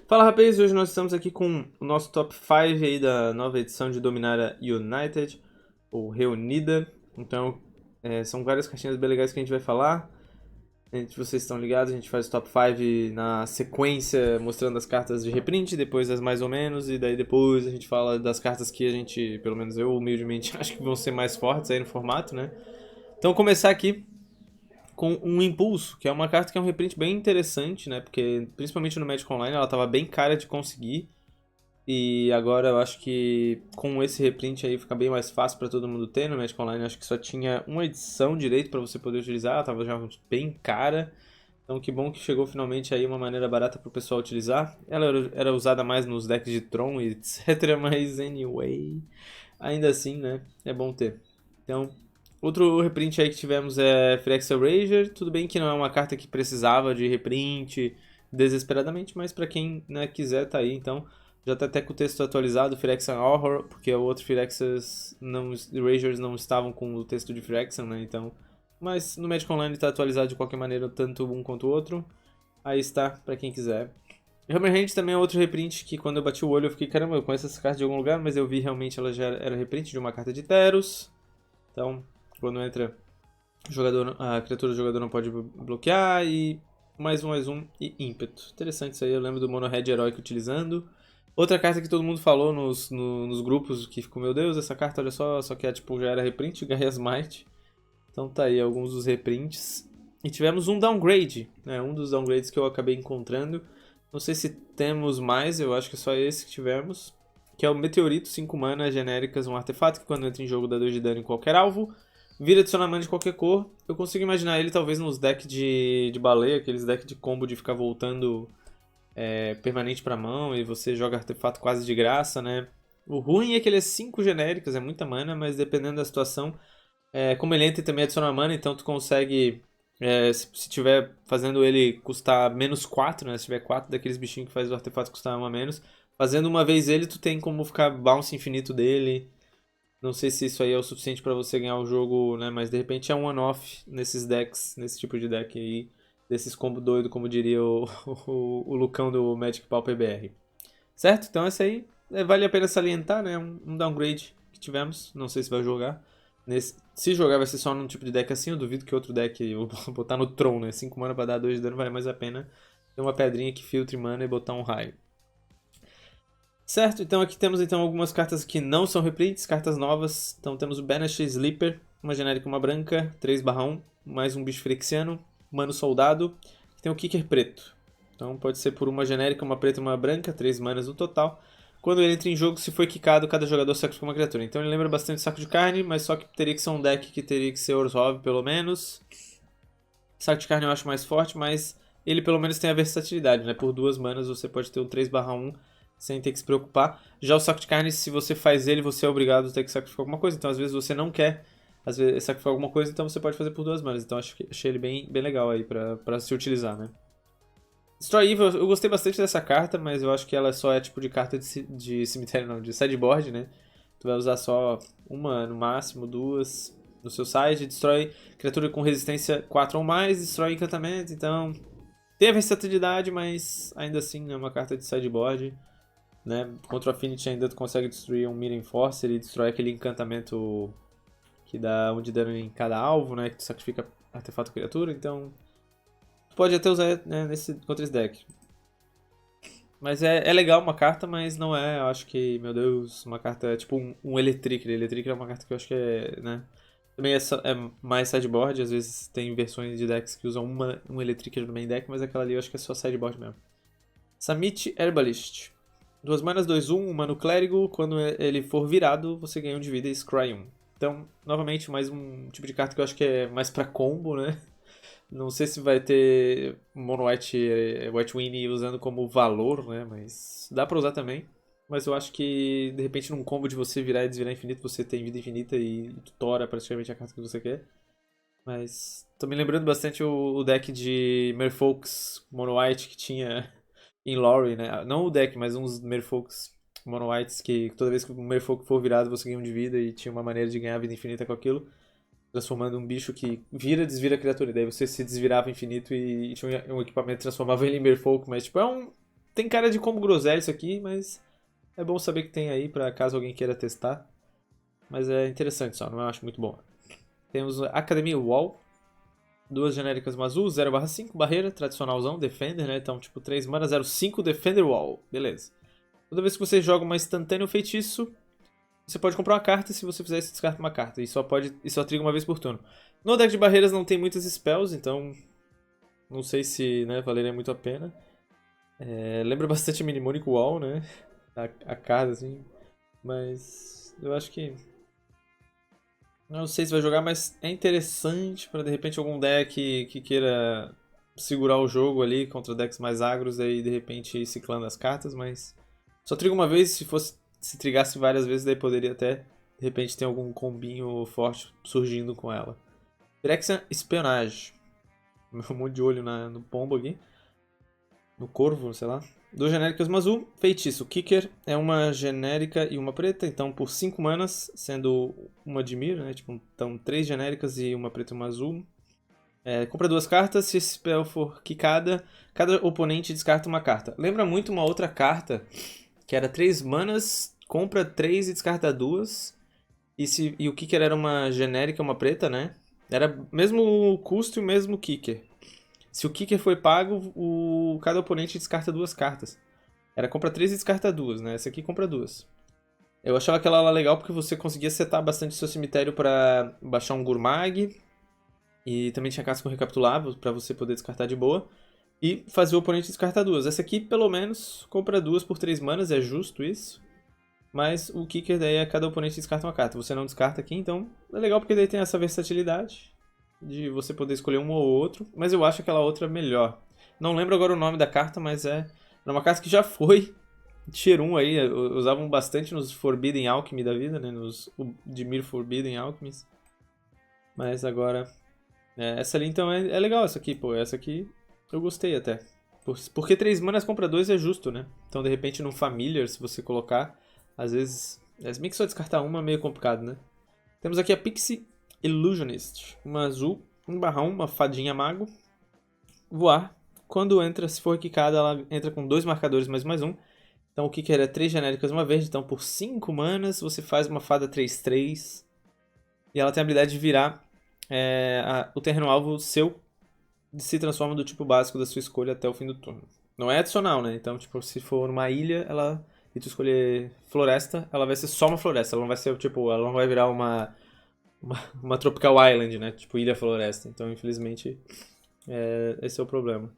Fala rapaz, hoje nós estamos aqui com o nosso top 5 aí da nova edição de Dominária United, ou Reunida. Então, são várias caixinhas bem legais que a gente vai falar. Vocês estão ligados, a gente faz o top 5 na sequência, mostrando as cartas de reprint, depois as mais ou menos, e daí depois a gente fala das cartas que a gente, pelo menos eu humildemente, acho que vão ser mais fortes aí no formato, né? Então, vou começar aqui com um Impulso, que é uma carta que é um reprint bem interessante, né? Porque principalmente no Magic Online ela tava bem cara de conseguir. E agora eu acho que com esse reprint aí fica bem mais fácil para todo mundo ter. No Magic Online eu acho que só tinha uma edição direito para você poder utilizar, ela tava já bem cara. Então que bom que chegou finalmente aí uma maneira barata para o pessoal utilizar. Ela era usada mais nos decks de Tron e etc, mas anyway, ainda assim, né, é bom ter. Então, outro reprint aí que tivemos é Phyrexian Rager. Tudo bem que não é uma carta que precisava de reprint desesperadamente, mas para quem, né, quiser tá aí, então já tá até com o texto atualizado, Phyrexian Horror, porque o outro Phyrexians não, Ragers não estavam com o texto de Phyrexian, né, então... Mas no Magic Online está atualizado de qualquer maneira, tanto um quanto o outro. Aí está, para quem quiser. Hammerhand também é outro reprint que quando eu bati o olho eu fiquei, caramba, eu conheço essa carta de algum lugar, mas eu vi realmente ela já era reprint de uma carta de Teros. Então, quando entra o jogador, a criatura do jogador não pode bloquear e mais um e ímpeto. Interessante isso aí, eu lembro do Mono Red Heroic utilizando. Outra carta que todo mundo falou nos grupos que ficou, meu Deus, essa carta, olha só que tipo, já era reprint, Gaia's Might. Então tá aí alguns dos reprints. E tivemos um downgrade, né? Um dos downgrades que eu acabei encontrando. Não sei se temos mais, eu acho que é só esse que tivemos. Que é o Meteorito, 5 mana, genéricas, um artefato que quando entra em jogo dá 2 de dano em qualquer alvo. Vira adicionar mana de qualquer cor. Eu consigo imaginar ele talvez nos decks de baleia, aqueles decks de combo de ficar voltando permanente pra mão e você joga artefato quase de graça, né? O ruim é que ele é 5 genéricas, é muita mana, mas dependendo da situação como ele entra e também adiciona mana, então tu consegue, se tiver fazendo ele custar menos 4, né? Se tiver 4 daqueles bichinhos que faz o artefato custar 1 a menos, fazendo uma vez ele, tu tem como ficar bounce infinito dele. Não sei se isso aí é o suficiente pra você ganhar o jogo, né? Mas de repente é um one-off nesses decks, nesse tipo de deck aí, desses combo doido, como diria o Lucão do Magic Pauper BR. Certo? Então esse aí vale a pena salientar, né? Um downgrade que tivemos. Não sei se vai jogar. Se jogar vai ser só num tipo de deck assim, eu duvido que outro deck eu vou botar no Tron, né? 5 mana pra dar 2 de dano vale mais a pena ter uma pedrinha que filtre mana e botar um raio. Certo, então aqui temos então algumas cartas que não são reprints, cartas novas. Então temos o Banished Sleeper, uma genérica, uma branca, 3/1, mais um bicho Phyrexiano, Mano Soldado, que tem o Kicker preto. Então pode ser por uma genérica, uma preta e uma branca, 3 manas no total. Quando ele entra em jogo, se foi quicado, cada jogador sacrifica uma criatura. Então ele lembra bastante Saco de Carne, mas só que teria que ser um deck que teria que ser Orzhov, pelo menos. Saco de Carne eu acho mais forte, mas ele pelo menos tem a versatilidade, né? Por 2 manas você pode ter um 3/1 sem ter que se preocupar. Já o Saco de Carne, se você faz ele, você é obrigado a ter que sacrificar alguma coisa. Então às vezes você não quer sacrificar alguma coisa, então você pode fazer por 2 manas. Então achei ele bem legal aí pra se utilizar, né? Destroy Evil, eu gostei bastante dessa carta, mas eu acho que ela só é tipo de carta de cemitério, não, de sideboard, né? Tu vai usar só uma, no máximo, duas no seu side. Destrói criatura com resistência 4 ou mais, destrói encantamento, então tem a versatilidade, mas ainda assim é uma carta de sideboard, né? Contra o Affinity ainda tu consegue destruir um Mirror Force, ele destrói aquele encantamento que dá 1 de dano em cada alvo, né? Que tu sacrifica artefato criatura, então tu pode até usar, né, contra esse deck. Mas é legal uma carta, mas não é, eu acho que, meu Deus, uma carta tipo um Electric. Electric é uma carta que eu acho que é, né? Também é mais sideboard, às vezes tem versões de decks que usam um Electric no main deck, mas aquela ali eu acho que é só sideboard mesmo. Samit Herbalist. 2 manas, 2/1, uma no clérigo. Quando ele for virado, você ganha 1 de vida e scry 1. Então, novamente, mais um tipo de carta que eu acho que é mais pra combo, né? Não sei se vai ter Mono White, White Winnie usando como valor, né? Mas dá pra usar também. Mas eu acho que, de repente, num combo de você virar e desvirar infinito, você tem vida infinita e tu tora praticamente a carta que você quer. Mas tô me lembrando bastante o deck de Merfolks Mono White que tinha em Lore, né? Não o deck, mas uns Merfolks Mono Whites que toda vez que o Merfolk for virado você ganha 1 de vida e tinha uma maneira de ganhar vida infinita com aquilo, transformando um bicho que vira, desvira a criatura. E daí você se desvirava infinito e tinha um equipamento que transformava ele em Merfolk, mas tipo, Tem cara de combo groselha isso aqui, mas é bom saber que tem aí pra caso alguém queira testar. Mas é interessante só, não eu acho muito bom. Temos Academia Wall. Duas genéricas uma azul, 0/5, barreira, tradicionalzão, Defender, né? Então, tipo, 3 mana, 0/5, Defender Wall. Beleza. Toda vez que você joga uma instantâneo feitiço, você pode comprar uma carta, e se você fizer isso, descarta uma carta. E só triga uma vez por turno. No deck de barreiras não tem muitas spells, então não sei se, né, valeria muito a pena. Lembra bastante Mnemonic Wall, né? A carta, assim. Mas eu acho que não sei se vai jogar, mas é interessante para de repente algum deck que queira segurar o jogo ali contra decks mais agros, aí de repente ir ciclando as cartas, mas só triga uma vez, se trigasse várias vezes, daí poderia até de repente ter algum combinho forte surgindo com ela. Phyrexian Espionage. Um monte de olho no pombo aqui. No corvo, sei lá. Duas genéricas, uma azul. Feitiço. Kicker é uma genérica e uma preta. Então, por 5 manas, sendo uma de Mir, né? Tipo, então, 3 genéricas e uma preta e uma azul. Compra 2 cartas. Se esse spell for quicada, cada oponente descarta uma carta. Lembra muito uma outra carta que era 3 manas, compra 3 e descarta 2. E o Kicker era uma genérica, uma preta, né? Era mesmo custo e o mesmo Kicker. Se o Kicker foi pago, cada oponente descarta 2 cartas. Era compra 3 e descarta 2, né? Essa aqui compra 2. Eu achava aquela lá legal porque você conseguia setar bastante seu cemitério para baixar um Gurmag. E também tinha casco recapitulável para você poder descartar de boa. E fazer o oponente descartar 2. Essa aqui, pelo menos, compra 2 por 3 manas, é justo isso. Mas o Kicker daí é cada oponente descarta uma carta. Você não descarta aqui, então é legal porque daí tem essa versatilidade de você poder escolher um ou outro, mas eu acho aquela outra melhor. Não lembro agora o nome da carta, mas era uma carta que já foi Tier 1 aí, usavam bastante nos Forbidden Alchemy da vida, né, nos Dimir Forbidden Alchemies. Mas agora, essa ali então é legal essa aqui, pô, essa aqui eu gostei até. Porque 3 manas compra 2 é justo, né? Então de repente no Familiar, se você colocar, às vezes, bem que só descartar uma é meio complicado, né? Temos aqui a Pixie Illusionist, uma azul, 1/1, uma fadinha mago. Voar. Quando entra, se for quicada, ela entra com 2 marcadores mais um. Então o Kicker é 3 genéricas uma verde. Então por 5 manas você faz uma fada 3/3. E ela tem a habilidade de virar o terreno alvo seu se transforma do tipo básico da sua escolha até o fim do turno. Não é adicional, né? Então, tipo, se for uma ilha, e tu escolher floresta, ela vai ser só uma floresta. Ela não vai ser, tipo, ela não vai virar uma Tropical Island, né? Tipo, ilha floresta. Então, infelizmente, esse é o problema.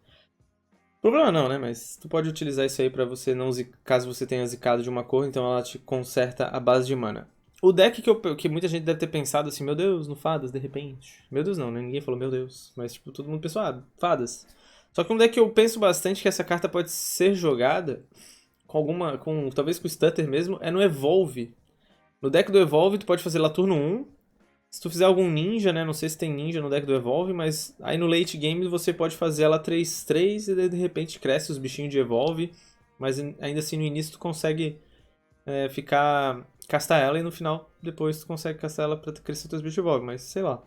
Problema não, né? Mas tu pode utilizar isso aí pra você não caso você tenha zicado de uma cor, então ela te conserta a base de mana. O deck que muita gente deve ter pensado assim, meu Deus, no Fadas, de repente. Meu Deus não, né? Ninguém falou meu Deus. Mas, tipo, todo mundo pensou, Fadas. Só que um deck que eu penso bastante que essa carta pode ser jogada talvez com o Stutter mesmo, é no Evolve. No deck do Evolve, tu pode fazer lá turno 1. Se tu fizer algum ninja, né? Não sei se tem ninja no deck do Evolve, mas aí no late game você pode fazer ela 3/3 e daí de repente cresce os bichinhos de Evolve. Mas ainda assim no início tu consegue castar ela e no final depois tu consegue castar ela pra crescer teus bichos de Evolve, mas sei lá.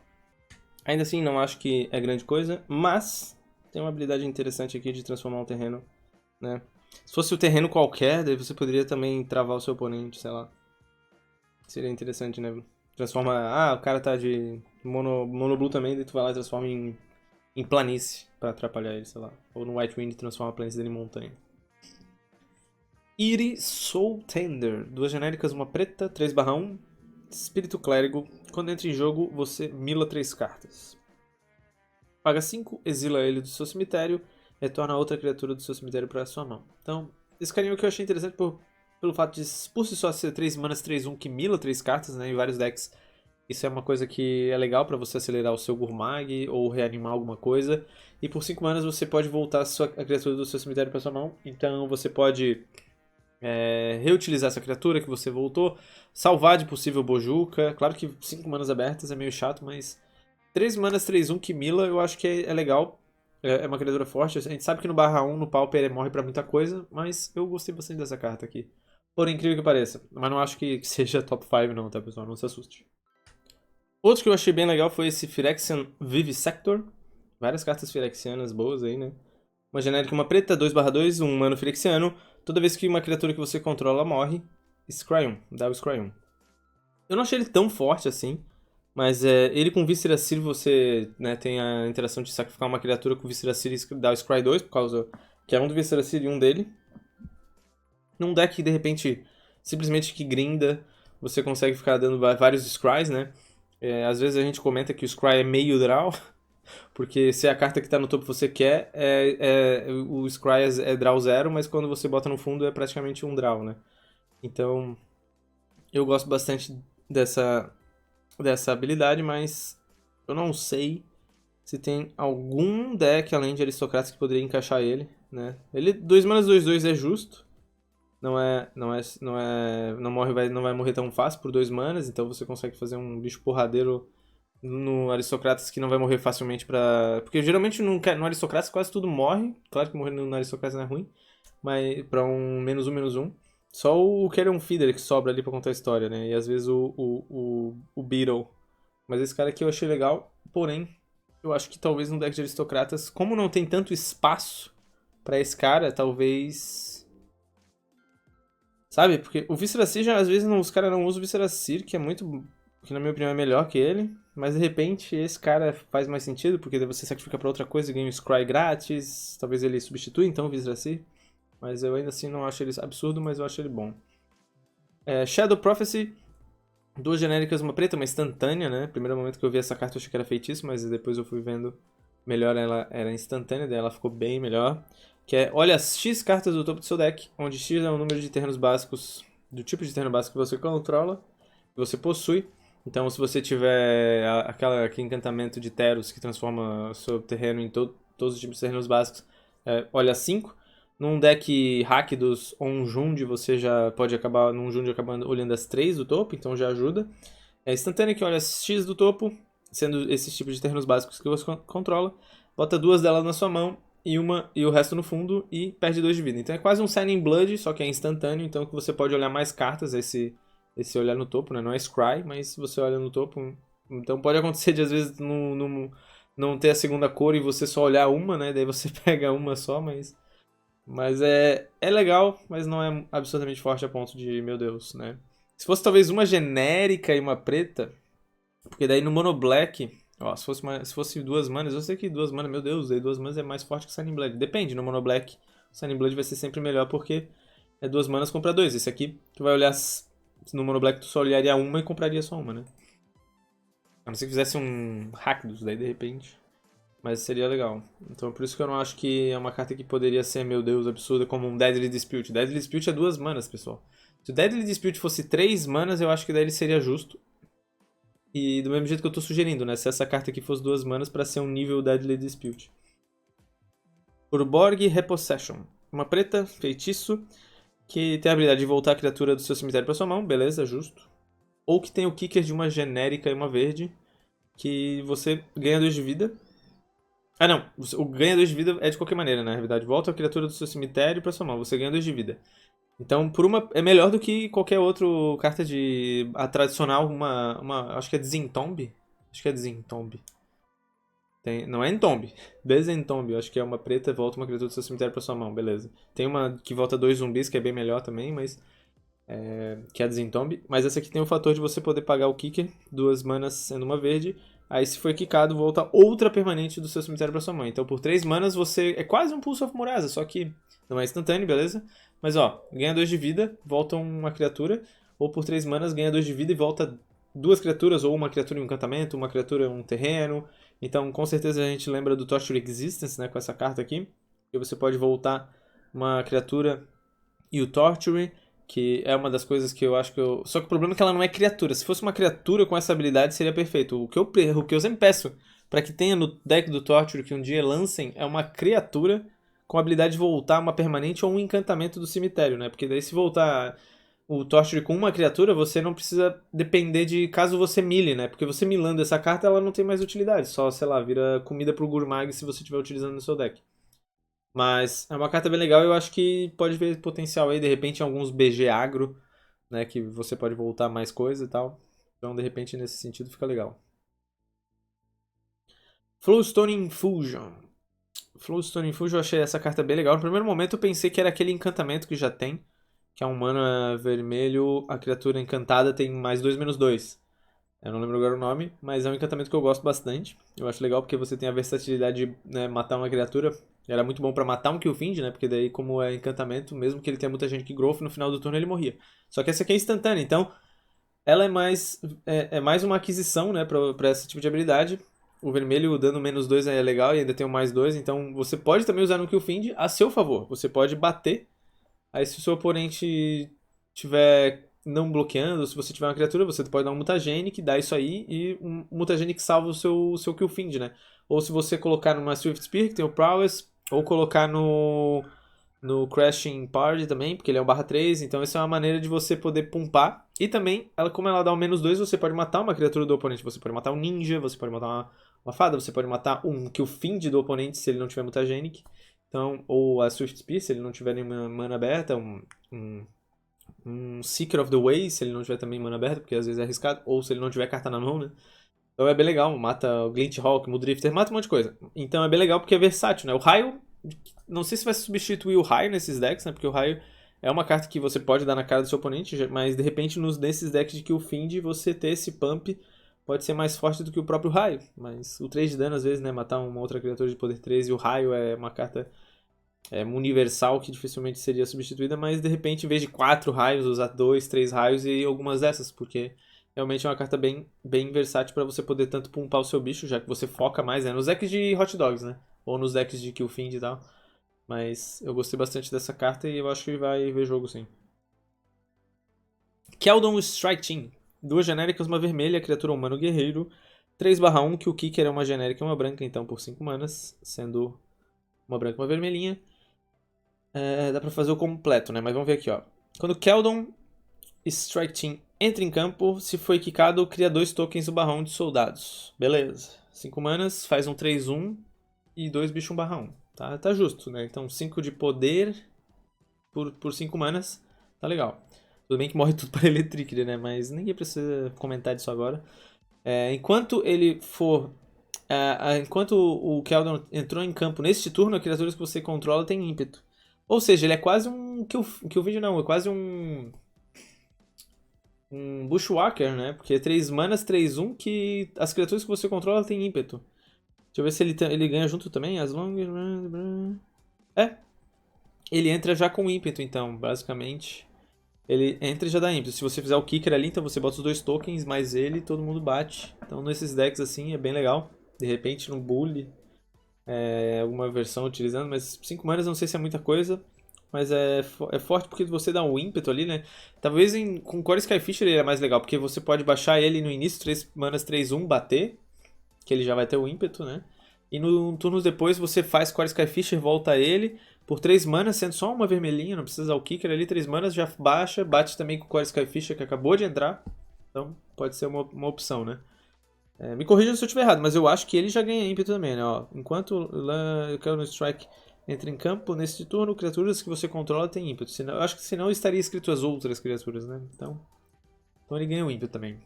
Ainda assim não acho que é grande coisa, mas tem uma habilidade interessante aqui de transformar um terreno, né? Se fosse o terreno qualquer, daí você poderia também travar o seu oponente, sei lá. Seria interessante, né? Transforma. O cara tá de mono blue também, daí tu vai lá e transforma em planície pra atrapalhar ele, sei lá. Ou no White Wind transforma a planície dele em montanha. Eerie Soul Tender. 2 genéricas, uma preta, 3/1. Espírito Clérigo. Quando entra em jogo, você mila 3 cartas. Paga 5, exila ele do seu cemitério, retorna outra criatura do seu cemitério para sua mão. Então, esse carinho que eu achei interessante pelo fato de, por si só, ser 3 manas, 3/1 que mila 3 cartas, né, em vários decks. Isso é uma coisa que é legal para você acelerar o seu Gurmag ou reanimar alguma coisa. E por 5 manas você pode voltar a criatura do seu cemitério para sua mão. Então você pode reutilizar essa criatura que você voltou, salvar de possível Bojuka. Claro que 5 manas abertas é meio chato, mas 3 manas 3/1 que mila eu acho que é legal. É uma criatura forte. A gente sabe que no /1, no Pauper, ele morre pra muita coisa, mas eu gostei bastante dessa carta aqui. Por incrível que pareça. Mas não acho que seja top 5 não, tá, pessoal? Não se assuste. Outro que eu achei bem legal foi esse Phyrexian Vivisector. Várias cartas Phyrexianas boas aí, né? Uma genérica, uma preta, 2/2, um humano Phyrexiano. Toda vez que uma criatura que você controla morre, Scry 1, dá o Scry 1. Eu não achei ele tão forte assim, mas ele com Viscera Seer você, né, tem a interação de sacrificar uma criatura com Viscera Seer e dar o Scry 2, por causa que é um do Viscera Seer e um dele. Num deck que de repente, simplesmente que grinda, você consegue ficar dando vários Scries, né? Às vezes a gente comenta que o Scry é meio draw, porque se a carta que está no topo você quer, o Scry é draw 0, mas quando você bota no fundo é praticamente um draw, né? Então, eu gosto bastante dessa habilidade, mas eu não sei se tem algum deck além de Aristocratas que poderia encaixar ele, né? Ele 2 manas 2/2 é justo. Não vai morrer tão fácil por 2 manas, então você consegue fazer um bicho porradeiro no Aristocratas que não vai morrer facilmente pra. Porque geralmente no Aristocratas quase tudo morre. Claro que morrer no Aristocratas não é ruim, mas pra um -1/-1. Só o Carrion Feeder que sobra ali pra contar a história, né? E às vezes o Beetle. Mas esse cara aqui eu achei legal, porém, eu acho que talvez no deck de Aristocratas, como não tem tanto espaço pra esse cara, talvez. Sabe? Porque o Visceracir, já às vezes os caras não usam o Visceracir, que é muito. Que na minha opinião é melhor que ele. Mas de repente esse cara faz mais sentido, porque daí você sacrifica pra outra coisa e ganha um Scry grátis. Talvez ele substitui então o Visceracir. Mas eu ainda assim não acho ele absurdo, mas eu acho ele bom. Shadow Prophecy, 2 genéricas, uma preta, uma instantânea, né? Primeiro momento que eu vi essa carta eu achei que era feitiço, mas depois eu fui vendo melhor, ela era instantânea, daí ela ficou bem melhor. Que é, olha as X cartas do topo do seu deck, onde X é o número de terrenos básicos, do tipo de terreno básico que você controla, que você possui. Então se você tiver aquele encantamento de Teros que transforma o seu terreno em todos os tipos de terrenos básicos, olha 5. Num deck Rakdos ou um Jund, você já pode acabar, num Jund acabando olhando as 3 do topo, então já ajuda. É instantâneo que olha as X do topo, sendo esses tipos de terrenos básicos que você controla, bota 2 delas na sua mão e o resto no fundo e perde 2 de vida. Então é quase um Signing Blood, só que é instantâneo, então que você pode olhar mais cartas, esse olhar no topo, né? Não é Scry, mas você olha no topo. Então pode acontecer de às vezes não ter a segunda cor e você só olhar uma, né? Daí você pega uma só, mas é legal, mas não é absurdamente forte a ponto de, meu Deus, né? Se fosse talvez uma genérica e uma preta, porque daí no Mono Black, ó, se fosse 2 manas, eu sei que 2 manas, meu Deus, aí 2 manas é mais forte que Signing Blood. Depende, no Mono Black, o Signing Blood vai ser sempre melhor porque é 2 manas contra 2. Esse aqui, tu vai olhar, no Mono Black tu só olharia uma e compraria só uma, né? A não ser que fizesse um Rakdos, daí de repente. Mas seria legal. Então por isso que eu não acho que é uma carta que poderia ser, meu Deus, absurda como um Deadly Dispute. Deadly Dispute é 2 manas, pessoal. Se o Deadly Dispute fosse 3 manas, eu acho que daí ele seria justo. E do mesmo jeito que eu tô sugerindo, né? Se essa carta aqui fosse 2 manas pra ser um nível Deadly Dispute. Urborg Repossession. Uma preta, feitiço, que tem a habilidade de voltar a criatura do seu cemitério pra sua mão, beleza, justo. Ou que tem o kicker de uma genérica e uma verde, que você ganha 2 de vida. Ah, não. O ganha 2 de vida é de qualquer maneira, né? Na verdade, volta a criatura do seu cemitério pra sua mão. Você ganha 2 de vida. Então, por uma é melhor do que qualquer outra carta de a tradicional, acho que é Desentomb. Acho que é Desentomb. Não é Entomb. Desentomb. Acho que é uma preta, volta uma criatura do seu cemitério pra sua mão, beleza. Tem uma que volta 2 zumbis, que é bem melhor também, mas que é a Desentomb. Mas essa aqui tem o fator de você poder pagar o kicker, 2 manas sendo uma verde. Aí se foi quicado, volta outra permanente do seu cemitério pra sua mão. Então por 3 manas você é quase um Pulse of Murasa, só que não é instantâneo, beleza? Mas ó, ganha 2 de vida, volta uma criatura. Ou por 3 manas ganha 2 de vida e volta 2 criaturas, ou uma criatura e um encantamento, uma criatura e um terreno. Então com certeza a gente lembra do Torture Existence, né, com essa carta aqui. E você pode voltar uma criatura e o Torture, que é uma das coisas que eu acho que eu... Só que o problema é que ela não é criatura. Se fosse uma criatura com essa habilidade, seria perfeito. O que eu sempre peço para que tenha no deck do Torture que um dia lancem é uma criatura com a habilidade de voltar uma permanente ou um encantamento do cemitério, né? Porque daí se voltar o Torture com uma criatura, você não precisa depender de caso você mile, né? Porque você milando essa carta, ela não tem mais utilidade. Só, sei lá, vira comida pro Gurmag se você estiver utilizando no seu deck. Mas é uma carta bem legal e eu acho que pode ver potencial aí, de repente, em alguns BG agro, né? Que você pode voltar mais coisa e tal. Então, de repente, nesse sentido, fica legal. Flowstone Infusion. Flowstone Infusion, eu achei essa carta bem legal. No primeiro momento eu pensei que era aquele encantamento que já tem, que é um mana vermelho, a criatura encantada tem mais 2/2. Eu não lembro agora o nome, mas é um encantamento que eu gosto bastante. Eu acho legal porque você tem a versatilidade de, né, matar uma criatura. Era muito bom pra matar um Killfind, né? Porque daí, como é encantamento, mesmo que ele tenha muita gente que growth, no final do turno ele morria. Só que essa aqui é instantânea, então ela é mais uma aquisição, né, pra esse tipo de habilidade. O vermelho dando -2 é legal e ainda tem o +2, então você pode também usar no Killfind a seu favor. Você pode bater, aí se o seu oponente tiver não bloqueando, se você tiver uma criatura, você pode dar um Mutagene que dá isso aí e um Mutagene que salva o seu Killfind, né? Ou se você colocar numa Swift Spear, que tem o Prowess, ou colocar no Crashing Party também, porque ele é um /3, então essa é uma maneira de você poder pumpar. E também, como ela dá um -2, você pode matar uma criatura do oponente. Você pode matar um ninja, você pode matar uma fada, você pode matar um Killfind do oponente se ele não tiver Mutagenic. Então, ou a Swift Spear, se ele não tiver nenhuma mana aberta, um Seeker of the Way, se ele não tiver também mana aberta, porque às vezes é arriscado, ou se ele não tiver carta na mão, né? Então é bem legal, mata o Glint Hawk, o Muldrifter, mata um monte de coisa. Então é bem legal porque é versátil, né? O raio, não sei se vai substituir o raio nesses decks, né? Porque o raio é uma carta que você pode dar na cara do seu oponente, mas de repente nesses decks de Killfind você ter esse pump pode ser mais forte do que o próprio raio. Mas o 3 de dano às vezes, né? Matar uma outra criatura de poder 3 e o raio é uma carta universal que dificilmente seria substituída, mas de repente em vez de 4 raios usar 2, 3 raios e algumas dessas, porque realmente é uma carta bem, bem versátil para você poder tanto pumpar o seu bicho, já que você foca mais nos decks de Hot Dogs, né? Ou nos decks de Killfind e tal. Mas eu gostei bastante dessa carta e eu acho que vai ver jogo sim. Keldon Strike Team. 2 genéricas, uma vermelha, criatura humano guerreiro. 3/1, que o Kicker é uma genérica e uma branca, então por 5 manas, sendo uma branca e uma vermelhinha. Dá pra fazer o completo, né? Mas vamos ver aqui, ó. Quando Keldon Strike Team entra em campo, se foi quicado, cria 2 tokens do barrão de soldados. Beleza. 5 manas, faz um 3/1 e 2 bicho 1/1. Tá justo, né? Então 5 de poder por 5 manas. Tá legal. Tudo bem que morre tudo para Electric, né? Mas ninguém precisa comentar disso agora. Enquanto ele for... enquanto o Keldon entrou em campo neste turno, as criaturas que você controla têm ímpeto. Ou seja, ele é quase um Killfind não, é quase um Bushwhacker, né? Porque 3 manas, 3/1, que as criaturas que você controla têm ímpeto. Deixa eu ver se ele ganha junto também, as longas... Ele entra já com ímpeto, então, basicamente. Ele entra e já dá ímpeto. Se você fizer o Kicker ali, então você bota os 2 tokens, mais ele, todo mundo bate. Então nesses decks assim é bem legal. De repente no Bully, alguma versão utilizando, mas 5 manas não sei se é muita coisa. Mas é forte porque você dá um ímpeto ali, né? Talvez com Core Skyfisher ele é mais legal, porque você pode baixar ele no início, 3 manas 3/1, bater, que ele já vai ter o ímpeto, né? E no turnos depois você faz Core Skyfisher, volta ele por 3 manas, sendo só uma vermelhinha, não precisa usar o Kicker ali, 3 manas já baixa, bate também com o Core Skyfisher que acabou de entrar. Então pode ser uma opção, né? Me corrija se eu estiver errado, mas eu acho que ele já ganha ímpeto também, né? Ó, enquanto eu quero no Strike entra em campo, neste turno, criaturas que você controla têm ímpeto. Senão, eu acho que senão estaria escrito as outras criaturas, né? Então ele ganha o ímpeto também.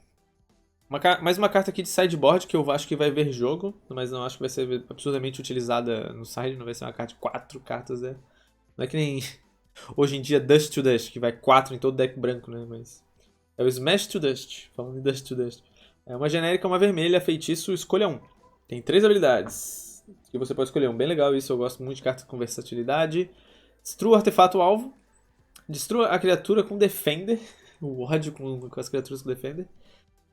Mais uma carta aqui de sideboard que eu acho que vai ver jogo, mas não acho que vai ser absurdamente utilizada no side, não vai ser uma carta de 4 cartas, né? Não é que nem hoje em dia Dust to Dust, que vai 4 em todo deck branco, né? Mas é o Smash to Dust, falando de Dust to Dust. É uma genérica, uma vermelha, feitiço, escolha um. Tem 3 habilidades que você pode escolher um. Bem legal isso, eu gosto muito de cartas com versatilidade. Destrua o artefato alvo. Destrua a criatura com Defender. O ódio com as criaturas com Defender.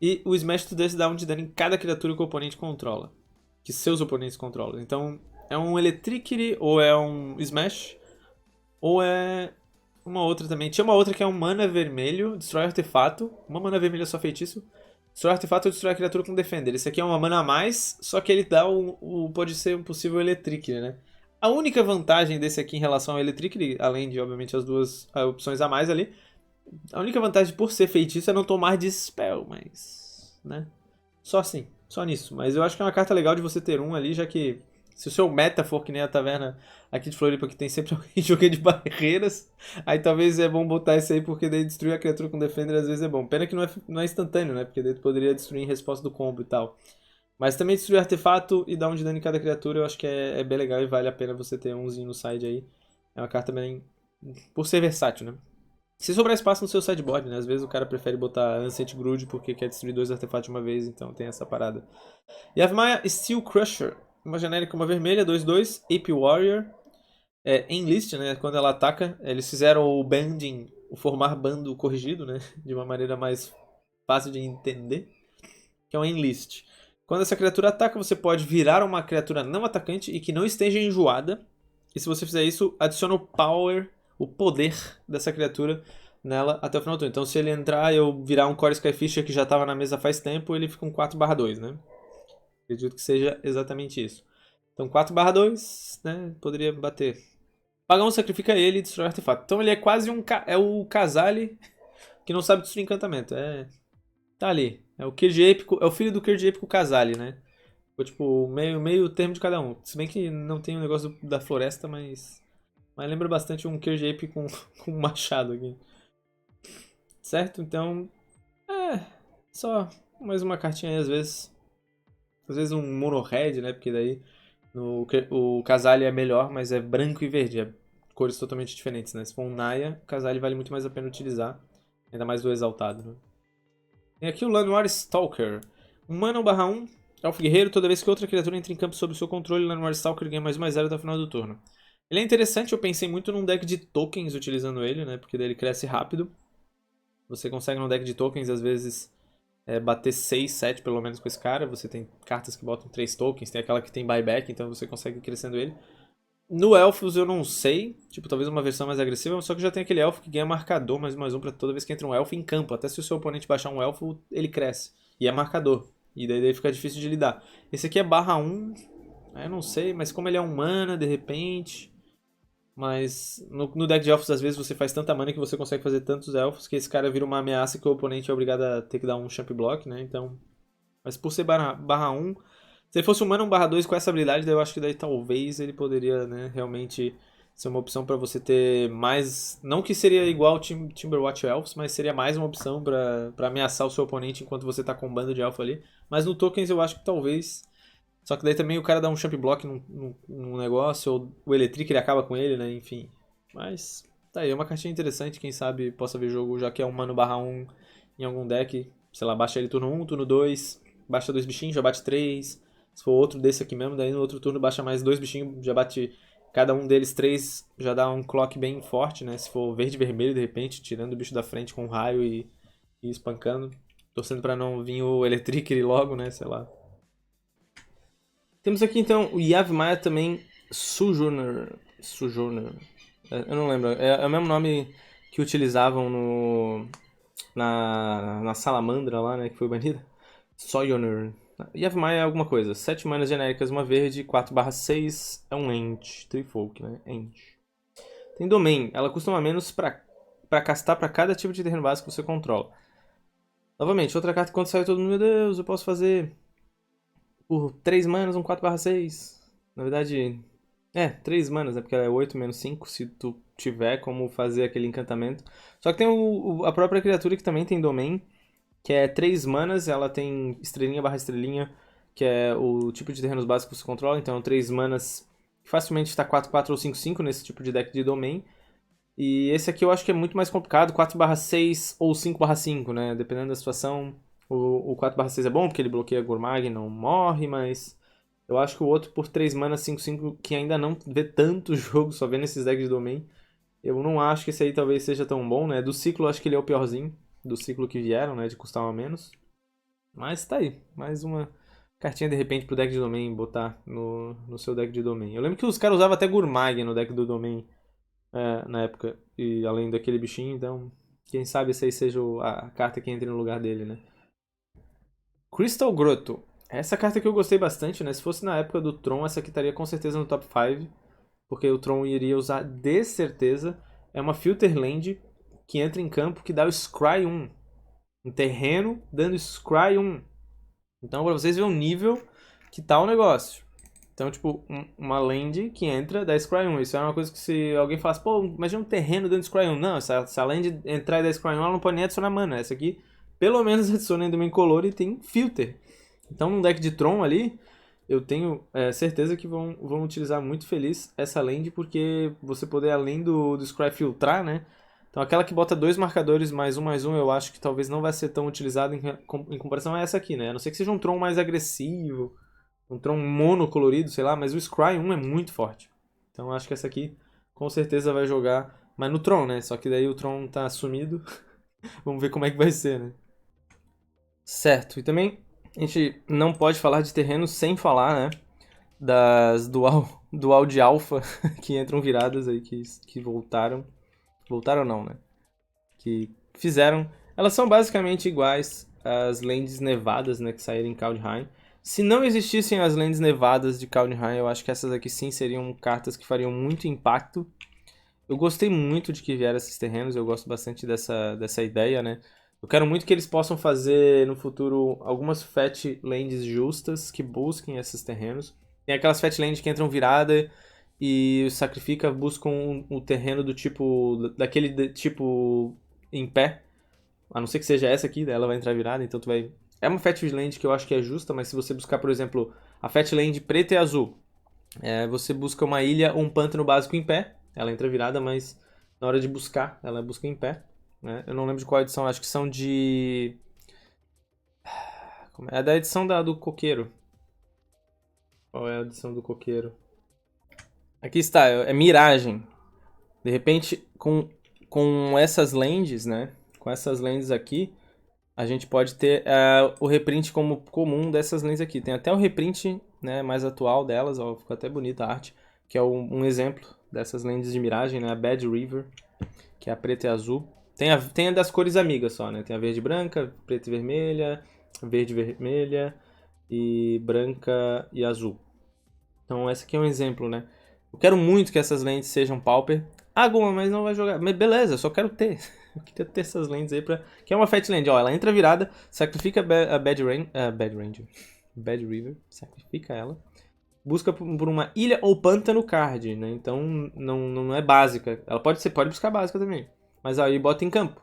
E o Smash to Dust dá um de dano em cada criatura que o oponente controla. Que seus oponentes controlam. Então, é um Electricity, ou é um Smash, ou é uma outra também. Tinha uma outra que é um mana vermelho, destrói artefato. Uma mana vermelha só feitiço. Destrói artefato ou destrói a criatura com Defender. Esse aqui é uma mana a mais, só que ele dá pode ser um possível Electricity, né? A única vantagem desse aqui em relação ao Electricity, além de, obviamente, as duas opções a mais ali, a única vantagem por ser feitiço é não tomar Dispel, mas... né? Só assim, só nisso. Mas eu acho que é uma carta legal de você ter um ali, já que... se o seu meta for que nem a taverna aqui de Floripa, que tem sempre alguém jogando de barreiras, aí talvez é bom botar esse aí, porque daí destruir a criatura com Defender às vezes é bom. Pena que não é instantâneo, né? Porque daí tu poderia destruir em resposta do combo e tal. Mas também destruir artefato e dar um de dano em cada criatura eu acho que é bem legal e vale a pena você ter umzinho no side aí. É uma carta bem... por ser versátil, né? Se sobrar espaço no seu sideboard, né? Às vezes o cara prefere botar Ancient Brood porque quer destruir 2 artefatos de uma vez, então tem essa parada. Yavimaya Steel Crusher. Uma genérica, uma vermelha, 2/2, Ape Warrior. Em list, né? Quando ela ataca, eles fizeram o banding, o formar bando corrigido, né? De uma maneira mais fácil de entender. Que é um enlist. Quando essa criatura ataca, você pode virar uma criatura não atacante e que não esteja enjoada. E se você fizer isso, adiciona o poder dessa criatura nela até o final do turno. Então se ele entrar e eu virar um Core Skyfisher que já estava na mesa faz tempo, ele fica um 4/2, né? Acredito que seja exatamente isso. Então 4/2, né? Poderia bater. Paga um, sacrifica ele e destrói o artefato. Então ele é quase é o Casale que não sabe destruir encantamento. Tá ali. É o Kirj Épico, é o filho do Kirj Épico Casale, né? Ficou tipo meio termo de cada um. Se bem que não tem o negócio da floresta, mas lembra bastante um Kirj Épico com um machado aqui. Certo? Então, só mais uma cartinha aí às vezes. Às vezes um mono red, né? Porque daí o Casale é melhor, mas é branco e verde. É cores totalmente diferentes, né? Se for um Naya, o Casale vale muito mais a pena utilizar. Ainda mais do exaltado, né? Tem aqui o Llanowar Stalker. Um mana 1/1, Elfo Guerreiro. Toda vez que outra criatura entra em campo sob seu controle, o Llanowar Stalker ganha ++0 até o final do turno. Ele é interessante, eu pensei muito num deck de tokens utilizando ele, né? Porque daí ele cresce rápido. Você consegue num deck de tokens, às vezes, bater 6, 7 pelo menos com esse cara. Você tem cartas que botam 3 tokens, tem aquela que tem buyback, então você consegue ir crescendo ele. No Elfos eu não sei, tipo, talvez uma versão mais agressiva, só que já tem aquele elfo que ganha marcador +1 pra toda vez que entra um elfo em campo. Até se o seu oponente baixar um elfo, ele cresce. E é marcador. E daí fica difícil de lidar. Esse aqui é /1, eu não sei, mas como ele é um mana, de repente... Mas no deck de elfos, às vezes, você faz tanta mana que você consegue fazer tantos elfos que esse cara vira uma ameaça que o oponente é obrigado a ter que dar um champ block, né? Então... Mas por ser /1... Se ele fosse um mana 1/2 com essa habilidade, daí eu acho que daí talvez ele poderia, né, realmente ser uma opção pra você ter mais... Não que seria igual Timberwatch Elves, mas seria mais uma opção pra ameaçar o seu oponente enquanto você tá com um bando de elfo ali. Mas no Tokens eu acho que talvez... Só que daí também o cara dá um champ block num negócio, ou o Electric ele acaba com ele, né, enfim. Mas tá aí, é uma cartinha interessante, quem sabe possa ver jogo, já que é um mana /1 em algum deck. Sei lá, baixa ele turno 1, turno 2, baixa 2 bichinhos, já bate 3... Se for outro desse aqui mesmo, daí no outro turno baixa mais 2 bichinhos, já bate cada um deles 3, já dá um clock bem forte, né? Se for verde e vermelho, de repente, tirando o bicho da frente com um raio e espancando. Torcendo pra não vir o Electric logo, né? Sei lá. Temos aqui então o Yavimaya também, Sojourner. Eu não lembro, é o mesmo nome que utilizavam na Salamandra lá, né? Que foi banida. Sojourner. Yavimaya é alguma coisa. 7 manas genéricas, uma verde, 4/6. É um Ent. Trifolk, né? Ent. Tem Domain. Ela custa uma menos pra castar pra cada tipo de terreno básico que você controla. Novamente, outra carta que quando sai todo mundo, meu Deus, eu posso fazer por 3 manas um 4/6. Na verdade, 3 manas, né? Porque ela é 8 menos 5, se tu tiver como fazer aquele encantamento. Só que tem a própria criatura que também tem Domain, que é 3 manas, ela tem estrelinha/estrelinha, que é o tipo de terrenos básicos que você controla, então 3 manas facilmente está 4/4 ou 5/5 nesse tipo de deck de domain. E esse aqui eu acho que é muito mais complicado, 4/6 ou 5/5, né? Dependendo da situação. O 4/6 é bom porque ele bloqueia Gurmag e não morre, mas eu acho que o outro por 3 manas 5/5, que ainda não vê tanto jogo, só vê nesses decks de domain, eu não acho que esse aí talvez seja tão bom, né? Do ciclo eu acho que ele é o piorzinho. Do ciclo que vieram, né? De custar uma menos. Mas tá aí. Mais uma cartinha de repente pro deck de domain botar no seu deck de domain. Eu lembro que os caras usavam até Gurmag no deck do domain na época. E além daquele bichinho, então. Quem sabe essa aí seja a carta que entre no lugar dele, né? Crystal Grotto. Essa carta que eu gostei bastante, né? Se fosse na época do Tron, essa aqui estaria com certeza no top 5. Porque o Tron iria usar de certeza. É uma Filter Land que entra em campo que dá o Scry 1. Um terreno dando Scry 1. Então, pra vocês verem o nível que tá o negócio. Então, tipo, uma land que entra dá Scry 1. Isso é uma coisa que se alguém falasse, pô, imagina um terreno dando Scry 1. Não, se a land entrar e dar Scry 1, ela não pode nem adicionar mana. Essa aqui, pelo menos, adiciona ainda uma incolor e tem filter. Então, num deck de Tron ali, eu tenho certeza que vão utilizar muito feliz essa land, porque você poder, além do Scry filtrar, né? Então, aquela que bota 2 marcadores mais um, eu acho que talvez não vai ser tão utilizada em comparação a essa aqui, né? A não ser que seja um Tron mais agressivo, um Tron monocolorido, sei lá, mas o Scry 1 é muito forte. Então, eu acho que essa aqui com certeza vai jogar, mas no Tron, né? Só que daí o Tron tá sumido. Vamos ver como é que vai ser, né? Certo, e também a gente não pode falar de terrenos sem falar, né? Das dual de alfa que entram viradas aí, que voltaram. Voltaram não, né? Que fizeram. Elas são basicamente iguais às lands nevadas, né? Que saíram em Kaldheim. Se não existissem as lands nevadas de Kaldheim, eu acho que essas aqui sim seriam cartas que fariam muito impacto. Eu gostei muito de que vieram esses terrenos, eu gosto bastante dessa ideia, né? Eu quero muito que eles possam fazer no futuro algumas Fat Lands justas que busquem esses terrenos. Tem aquelas Fat Lands que entram virada e sacrifica, buscam o terreno do tipo. Tipo em pé. A não ser que seja essa aqui, daí ela vai entrar virada, então tu vai. É uma Fat Land que eu acho que é justa, mas se você buscar, por exemplo, a Fat Land preta e azul, você busca uma ilha ou um pântano básico em pé. Ela entra virada, mas na hora de buscar, ela busca em pé. Né? Eu não lembro de qual edição, acho que são de. É da edição do coqueiro. Qual é a edição do coqueiro? Aqui está, é Miragem. De repente, com essas lands, né? Com essas lands aqui, a gente pode ter o reprint como comum dessas lands aqui. Tem até o reprint, né, mais atual delas, ó, ficou até bonita a arte, que é um exemplo dessas lands de Miragem, né? A Bad River, que é a preta e azul. Tem a das cores amigas só, né? Tem a verde e branca, preta e vermelha, verde e vermelha e branca e azul. Então esse aqui é um exemplo, né? Eu quero muito que essas lentes sejam Pauper. Ah, Guma, mas não vai jogar. Mas beleza, eu só quero ter. Eu queria ter essas lentes aí pra... Que é uma Fat Land, ó. Ela entra virada, sacrifica a Bad Ranger. Bad River, sacrifica ela. Busca por uma ilha ou pântano card, né? Então não é básica. Ela pode buscar básica também. Mas aí bota em campo.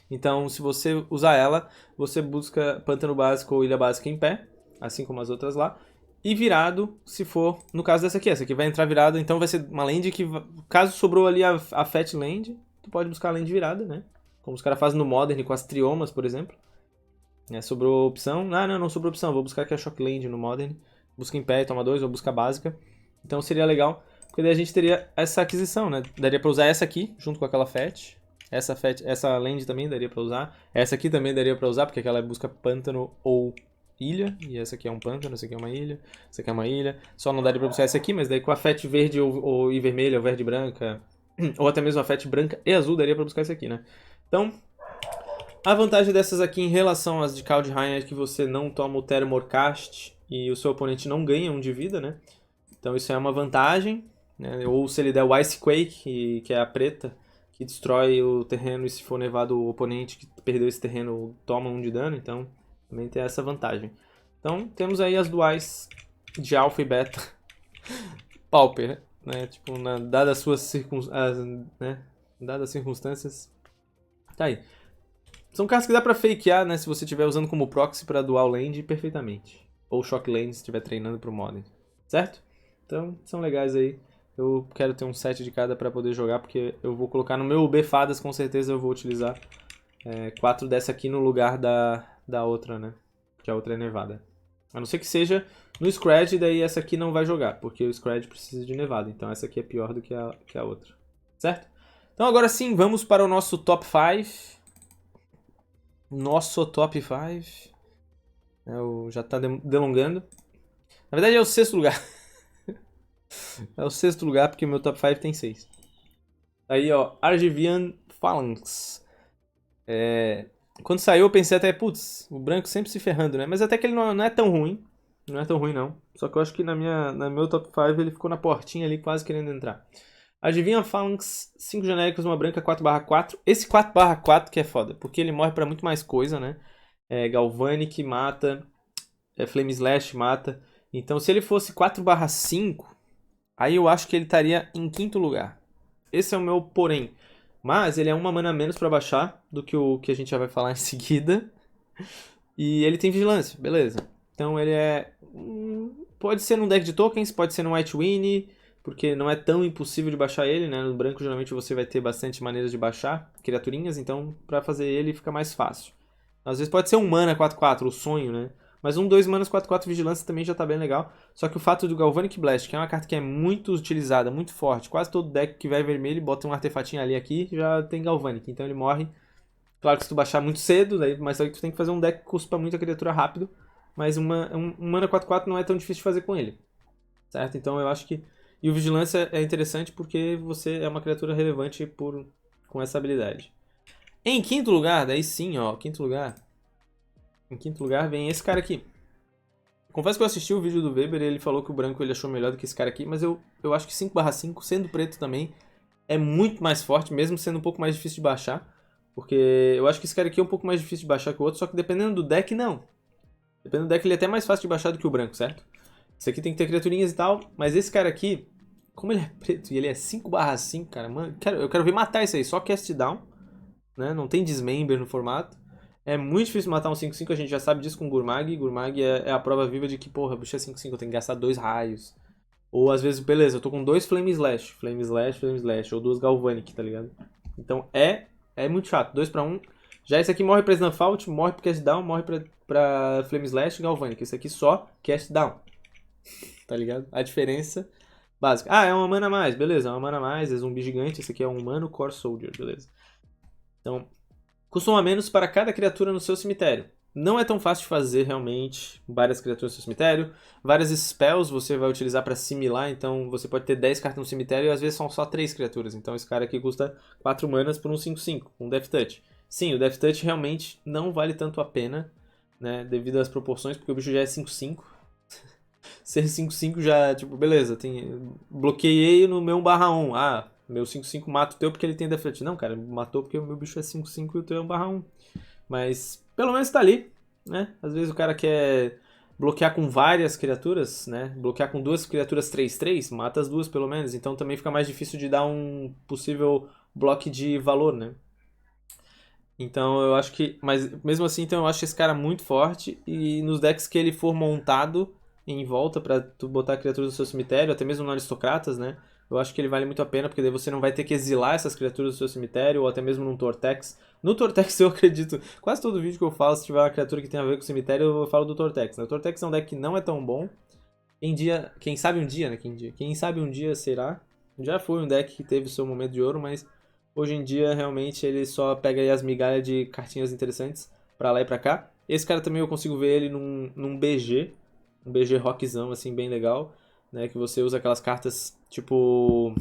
Então, se você usar ela, você busca pântano básico ou ilha básica em pé, assim como as outras lá. E virado, se for, no caso dessa aqui vai entrar virada, então vai ser uma land que, caso sobrou ali a Fat Land, tu pode buscar a land virada, né? Como os caras fazem no Modern com as triomas, por exemplo. Sobrou opção, não sobrou opção, vou buscar aqui a Shock Land no Modern. Busca em pé, toma 2, ou busca básica. Então seria legal, porque daí a gente teria essa aquisição, né? Daria pra usar essa aqui, junto com aquela Fat. Essa land também daria pra usar. Essa aqui também daria pra usar, porque aquela busca pântano ou ilha. E essa aqui é um pântano, essa aqui é uma ilha. Essa aqui é uma ilha. Só não daria pra buscar essa aqui, mas daí com a Fat verde e vermelha, ou verde e branca, ou até mesmo a Fat branca e azul, daria pra buscar essa aqui, né? Então, a vantagem dessas aqui em relação às de Kaldheim é que você não toma o Thermorcast e o seu oponente não ganha 1 de vida, né? Então isso é uma vantagem, né? Ou se ele der o Ice Quake, que é a preta, que destrói o terreno, e se for nevado o oponente que perdeu esse terreno toma 1 de dano, então também tem essa vantagem. Então temos aí as duais de Alpha e Beta Pauper, né? Tipo, dadas as circunstâncias, tá aí. São cartas que dá pra fakear, né? Se você estiver usando como proxy pra dual land perfeitamente. Ou shock land se estiver treinando pro modern. Certo? Então, são legais aí. Eu quero ter um set de cada pra poder jogar, porque eu vou colocar no meu UB Fadas, com certeza eu vou utilizar 4 dessa aqui no lugar da outra, né? Que a outra é nevada. A não ser que seja no Scred, daí essa aqui não vai jogar, porque o Scred precisa de nevada. Então essa aqui é pior do que a outra. Certo? Então agora sim, vamos para o nosso top 5. Nosso top 5. Já tá delongando. Na verdade é o 6º lugar. É o 6º lugar porque meu top 5 tem 6. Aí, ó, Argivian Phalanx. Quando saiu eu pensei até, putz, o branco sempre se ferrando, né? Mas até que ele não é tão ruim. Não é tão ruim, não. Só que eu acho que no meu top 5 ele ficou na portinha ali, quase querendo entrar. Argivian Phalanx, 5 genéricos, uma branca 4/4. Esse 4/4 que é foda, porque ele morre pra muito mais coisa, né? Galvanic mata, Flame Slash mata. Então se ele fosse 4/5, aí eu acho que ele estaria em 5º lugar. Esse é o meu porém. Mas ele é uma mana a menos pra baixar do que o que a gente já vai falar em seguida. E ele tem vigilância, beleza. Então ele é... pode ser num deck de tokens, pode ser num White Winnie, porque não é tão impossível de baixar ele, né? No branco geralmente você vai ter bastante maneiras de baixar criaturinhas, então pra fazer ele fica mais fácil. Às vezes pode ser um mana 4/4, o sonho, né? Mas um 2 manas 4/4 vigilância também já tá bem legal. Só que o fato do Galvanic Blast, que é uma carta que é muito utilizada, muito forte, quase todo deck que vai vermelho bota um artefatinho ali aqui, já tem Galvanic, então ele morre. Claro que se tu baixar muito cedo, mas aí tu tem que fazer um deck que cuspa muita criatura rápido, mas um mana 4/4 não é tão difícil de fazer com ele. Certo? Então eu acho que... E o Vigilância é interessante porque você é uma criatura relevante com essa habilidade. Em quinto lugar, daí sim, ó, quinto lugar. Em quinto lugar vem esse cara aqui. Confesso que eu assisti o vídeo do Weber e ele falou que o branco ele achou melhor do que esse cara aqui, mas eu acho que 5/5, sendo preto também, é muito mais forte, mesmo sendo um pouco mais difícil de baixar. Porque eu acho que esse cara aqui é um pouco mais difícil de baixar que o outro, só que dependendo do deck, não. Dependendo do deck, ele é até mais fácil de baixar do que o branco, certo? Esse aqui tem que ter criaturinhas e tal, mas esse cara aqui, como ele é preto e ele é 5/5, cara, mano, eu quero ver matar isso aí, só cast down, né? Não tem dismember no formato. É muito difícil matar um 5/5, a gente já sabe disso com o Gurmag. Gurmag é a prova viva de que, porra, o bicho é 5/5, eu tenho que gastar 2 raios. Ou às vezes, beleza, eu tô com 2 Flame Slash, Flame Slash, Flame Slash, ou 2 Galvanic, tá ligado? Então é muito chato, 2/1. Já esse aqui morre pra Snuffout, morre pro Cast Down, morre pra Flame Slash e Galvanic. Esse aqui só Cast Down, tá ligado? A diferença básica. Ah, é uma mana a mais, beleza, é uma mana a mais, é zumbi gigante, esse aqui é um humano Core Soldier, beleza. Então, custa 1 a menos para cada criatura no seu cemitério. Não é tão fácil de fazer realmente várias criaturas no seu cemitério. Várias spells você vai utilizar para assimilar, então você pode ter 10 cartas no cemitério e às vezes são só 3 criaturas. Então esse cara aqui custa 4 manas por um 5/5, um Death Touch. Sim, o Death Touch realmente não vale tanto a pena, né, devido às proporções, porque o bicho já é 5/5. Ser 5/5 já, tipo, beleza, bloqueei no meu 1/1. Ah, meu 5/5 mata o teu porque ele tem Death Touch. Não, cara, matou porque o meu bicho é 5/5 e o teu é 1/1. Mas pelo menos tá ali, né? Às vezes o cara quer bloquear com várias criaturas, né? Bloquear com 2 criaturas 3/3, mata as duas pelo menos. Então também fica mais difícil de dar um possível bloco de valor, né? Então eu acho que... Mas mesmo assim, então eu acho esse cara muito forte. E nos decks que ele for montado em volta pra tu botar criaturas no seu cemitério, até mesmo no Aristocratas, né? Eu acho que ele vale muito a pena, porque daí você não vai ter que exilar essas criaturas do seu cemitério, ou até mesmo num Tortex. No Tortex eu acredito, quase todo vídeo que eu falo, se tiver uma criatura que tem a ver com o cemitério, eu falo do Tortex, né? O Tortex é um deck que não é tão bom. Quem sabe um dia, né? Quem sabe um dia será. Já foi um deck que teve seu momento de ouro, mas hoje em dia realmente ele só pega aí as migalhas de cartinhas interessantes pra lá e pra cá. Esse cara também eu consigo ver ele num BG, um BG rockzão assim bem legal, né, que você usa aquelas cartas tipo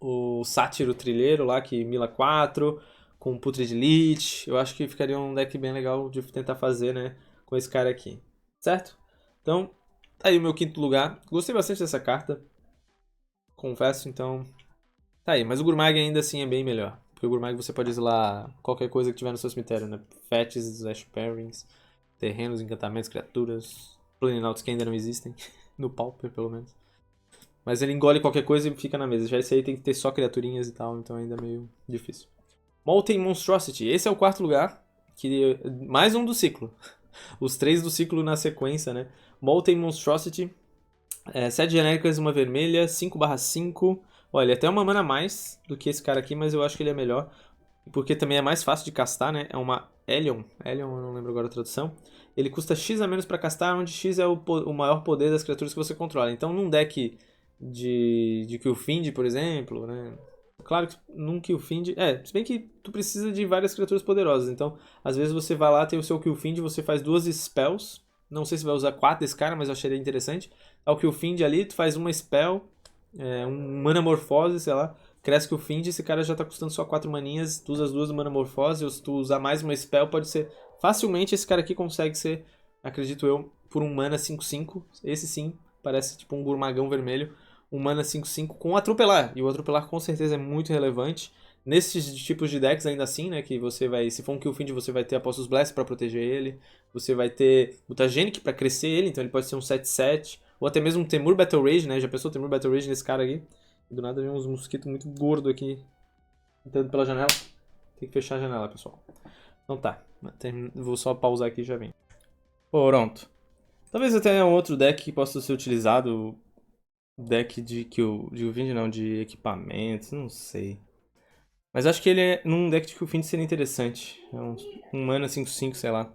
o Sátiro Trilheiro lá que mila 4 com Putrid Lich. Eu acho que ficaria um deck bem legal de tentar fazer, né, com esse cara aqui. Certo? Então, tá aí o meu quinto lugar. Gostei bastante dessa carta. Confesso, então tá aí, mas o Gurmag ainda assim é bem melhor. Porque o Gurmag você pode exilar qualquer coisa que tiver no seu cemitério, né? Fetches, Ash Pairings, terrenos, encantamentos, criaturas, Planinauts que ainda não existem. No Pauper, pelo menos. Mas ele engole qualquer coisa e fica na mesa. Já esse aí tem que ter só criaturinhas e tal, então ainda é meio difícil. Molten Monstrosity. Esse é o quarto lugar. Mais um do ciclo. Os 3 do ciclo na sequência, né? Molten Monstrosity. 7 genéricas, uma vermelha, 5/5. Olha, até uma mana a mais do que esse cara aqui, mas eu acho que ele é melhor. Porque também é mais fácil de castar, né? É uma Elion. Elion, eu não lembro agora a tradução. Ele custa X a menos pra castar, onde X é o maior poder das criaturas que você controla. Então, num deck de Killfind, por exemplo, né? Claro que num Killfind... se bem que tu precisa de várias criaturas poderosas. Então, às vezes você vai lá, tem o seu Killfind, você faz 2 spells. Não sei se vai usar 4 desse cara, mas eu achei interessante. Ao Killfind ali, tu faz uma spell, um Manamorfose, sei lá. Cresce Killfind, esse cara já tá custando só 4 maninhas. Tu usa as 2 do Manamorfose, ou se tu usar mais uma spell, pode ser... Facilmente esse cara aqui consegue ser, acredito eu, por um mana 5/5. Esse sim, parece tipo um Gurmagão vermelho. Um mana 5/5 com atropelar. E o atropelar com certeza é muito relevante. Nesses tipos de decks ainda assim, né, que você vai, se for um Killfind, você vai ter Apostles Blast pra proteger ele. Você vai ter Mutagenic pra crescer ele, então ele pode ser um 7/7. Ou até mesmo um Temur Battle Rage, né, já pensou Temur Battle Rage nesse cara aqui? Do nada vem uns mosquitos muito gordos aqui entrando pela janela. Tem que fechar a janela, pessoal. Então tá, vou só pausar aqui e já vem. Pronto. Talvez até um outro deck que possa ser utilizado. Deck de Killfind não, de equipamentos, não sei. Mas acho que ele é num deck de Killfind seria interessante. É um mana 5/5, sei lá.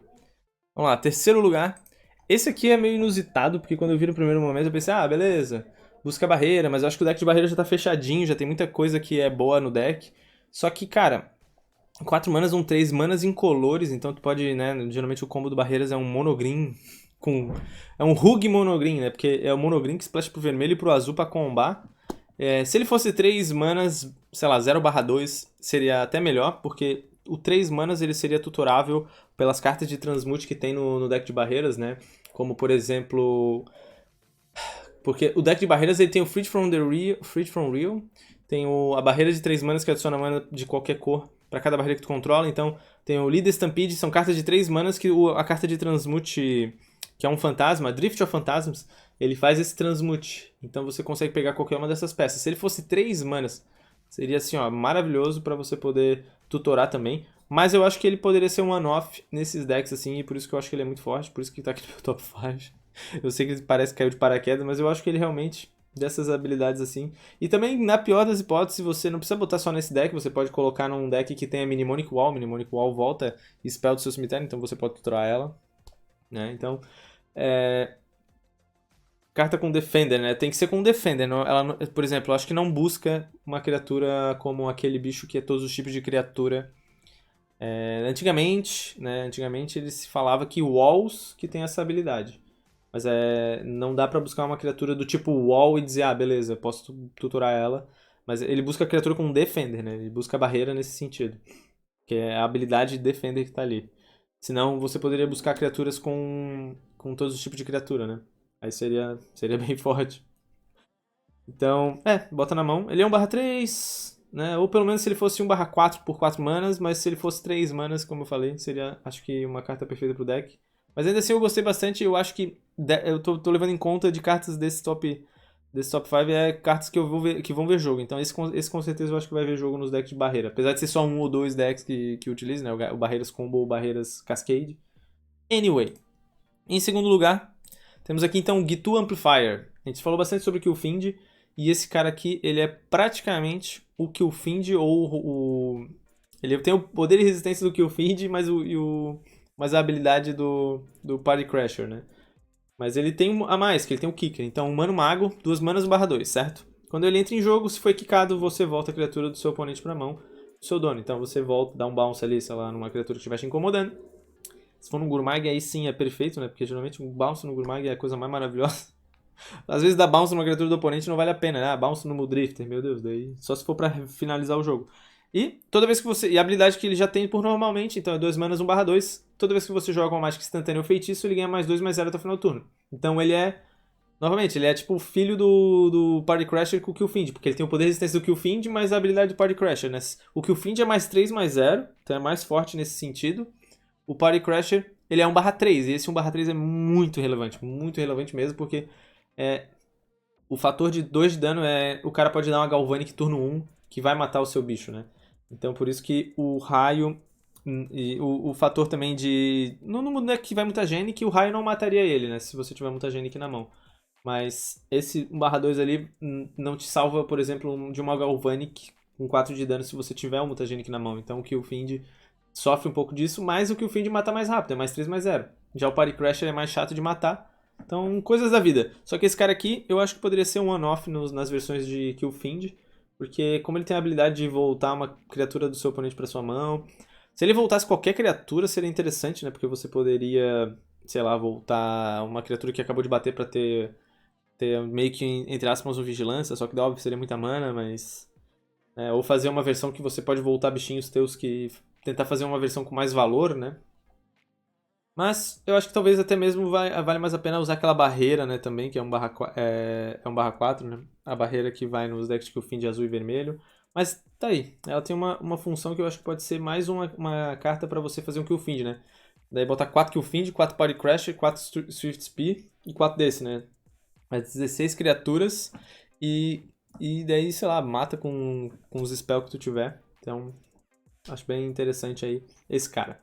Vamos lá, terceiro lugar. Esse aqui é meio inusitado, porque quando eu vi no primeiro momento eu pensei, ah, beleza, busca barreira, mas eu acho que o deck de barreira já tá fechadinho, já tem muita coisa que é boa no deck. Só que, cara, 4 manas são 3 manas incolores, então tu pode, né, geralmente o combo do barreiras é um monogreen com... É um Rug monogreen, né, porque é o monogreen que splash pro vermelho e pro azul pra combar. Se ele fosse 3 manas, sei lá, 0/2, seria até melhor, porque o 3 manas ele seria tutorável pelas cartas de transmute que tem no deck de barreiras, né? Como, por exemplo... Porque o deck de barreiras ele tem o Freed from Real, tem a barreira de 3 manas que adiciona mana de qualquer cor para cada barreira que tu controla, então tem o Leader Stampede, são cartas de 3 manas que a carta de transmute, que é um fantasma, Drift of Phantasms, ele faz esse transmute. Então você consegue pegar qualquer uma dessas peças. Se ele fosse 3 manas, seria assim, ó, maravilhoso para você poder tutorar também. Mas eu acho que ele poderia ser um one-off nesses decks, assim, e por isso que eu acho que ele é muito forte, por isso que tá aqui no meu top 5. Eu sei que parece que caiu de paraquedas, mas eu acho que ele realmente, dessas habilidades assim. E também, na pior das hipóteses, você não precisa botar só nesse deck, você pode colocar num deck que tenha Mnemonic Wall. Mnemonic Wall volta spell do seu cemitério, então você pode tutorar ela. Né? Então, carta com Defender, né? Tem que ser com Defender. Ela, por exemplo, eu acho que não busca uma criatura como aquele bicho que é todos os tipos de criatura. Antigamente, né? Antigamente ele se falava que Walls que tem essa habilidade. Mas não dá pra buscar uma criatura do tipo Wall e dizer, ah, beleza, eu posso tutorar ela. Mas ele busca a criatura com Defender, né? Ele busca a barreira nesse sentido. Que é a habilidade de Defender que tá ali. Senão você poderia buscar criaturas com todos os tipos de criatura, né? Aí seria bem forte. Então, bota na mão. Ele é 1/3, né? Ou pelo menos se ele fosse 1/4 por 4 manas, mas se ele fosse 3 manas, como eu falei, seria, acho que, uma carta perfeita pro deck. Mas ainda assim eu gostei bastante, eu acho que eu tô levando em conta de cartas desse top 5 cartas que, que vão ver jogo. Então esse com certeza eu acho que vai ver jogo nos decks de barreira. Apesar de ser só um ou dois decks que utilizam, né? O Barreiras Combo ou Barreiras Cascade. Anyway, em segundo lugar, temos aqui então o Gitu Amplifier. A gente falou bastante sobre o Killfind, e esse cara aqui, ele é praticamente o Killfind ou ele tem o poder e resistência do Killfind, mas a habilidade do Party Crasher, né? Mas ele tem a mais, que ele tem o Kicker. Então, um Mano Mago, 2 manas /2, certo? Quando ele entra em jogo, se foi quicado, você volta a criatura do seu oponente pra mão do seu dono. Então você volta, dá um bounce ali, sei lá, numa criatura que estiver te incomodando. Se for no Gurmag, aí sim é perfeito, né? Porque geralmente um bounce no Gurmag é a coisa mais maravilhosa. Às vezes dar bounce numa criatura do oponente não vale a pena, né? Ah, bounce no Muldrifter, meu Deus, daí só se for pra finalizar o jogo. E toda vez que você. E a habilidade que ele já tem por normalmente, então é 2 manas 1/2. Toda vez que você joga uma mágica instantânea ou feitiço, ele ganha +2/+0 até o final do turno. Então ele é. Novamente, ele é tipo o filho do Party Crasher com o Killfind, porque ele tem o poder de resistência do Killfind, mas a habilidade do Party Crasher, né? O Killfind é +3/0, então é mais forte nesse sentido. O Party Crasher, ele é 1/3, e esse 1/3 é muito relevante mesmo, porque o fator de 2 de dano o cara pode dar uma Galvanic turno 1, que vai matar o seu bicho, né? Então por isso que o raio e o fator também de... Não é que vai mutagenic, que o raio não mataria ele, né? Se você tiver mutagenic na mão. Mas esse 1/2 ali não te salva, por exemplo, de uma Galvanic com 4 de dano se você tiver um mutagenic na mão. Então o Killfind sofre um pouco disso, mas o Killfind mata mais rápido, é +3/0. Já o Party Crasher é mais chato de matar. Então, coisas da vida. Só que esse cara aqui, eu acho que poderia ser um one-off nas versões de Killfind, porque como ele tem a habilidade de voltar uma criatura do seu oponente para sua mão, se ele voltasse qualquer criatura seria interessante, né? Porque você poderia, sei lá, voltar uma criatura que acabou de bater para ter meio que, entre aspas, um vigilância, só que óbvio seria muita mana, mas... ou fazer uma versão que você pode voltar bichinhos teus que... Tentar fazer uma versão com mais valor, né? Mas eu acho que talvez até mesmo vale mais a pena usar aquela barreira, né, também, que é 1/4, né? A barreira que vai nos decks que o fim de azul e vermelho. Mas tá aí, ela tem uma função que eu acho que pode ser mais uma carta pra você fazer um Killfind, né? Daí botar 4 Killfind, 4 Party Crasher, 4 Swift Spear e 4 desse, né? Mais 16 criaturas e daí, sei lá, mata com os spells que tu tiver. Então, acho bem interessante aí esse cara.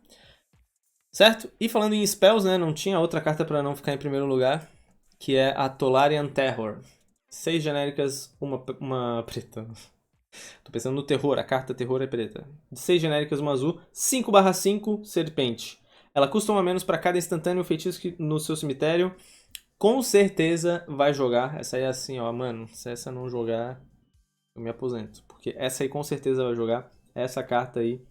Certo? E falando em spells, né? Não tinha outra carta pra não ficar em primeiro lugar, que é a Tolarian Terror. 6 genéricas, uma preta. Tô pensando no terror, a carta terror é preta. 6 genéricas, uma azul, 5/5, serpente. Ela custa 1 a menos pra cada instantâneo feitiço no seu cemitério. Com certeza vai jogar. Essa aí é assim, ó, mano. Se essa não jogar, eu me aposento. Porque essa aí com certeza vai jogar. Essa carta aí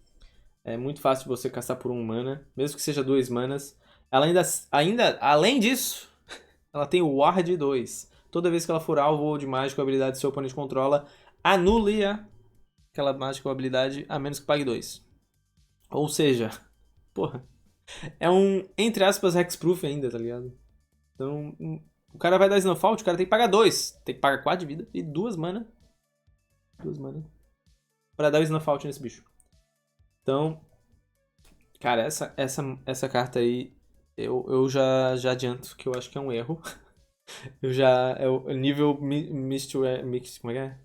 é muito fácil de você caçar por 1 mana, mesmo que seja 2 manas. Ela ainda, além disso, ela tem o Ward 2. Toda vez que ela for alvo ou de mágica ou habilidade que seu oponente controla, anule aquela mágica ou habilidade a menos que pague 2. Ou seja, porra, é um, entre aspas, hexproof ainda, tá ligado? Então, o cara vai dar Snowfault, o cara tem que pagar 2. Tem que pagar 4 de vida e 2 mana. 2 mana. Pra dar o Snowfault nesse bicho. Então, cara, essa carta aí, eu já adianto que eu acho que é um erro. Eu já. É o nível como é que é?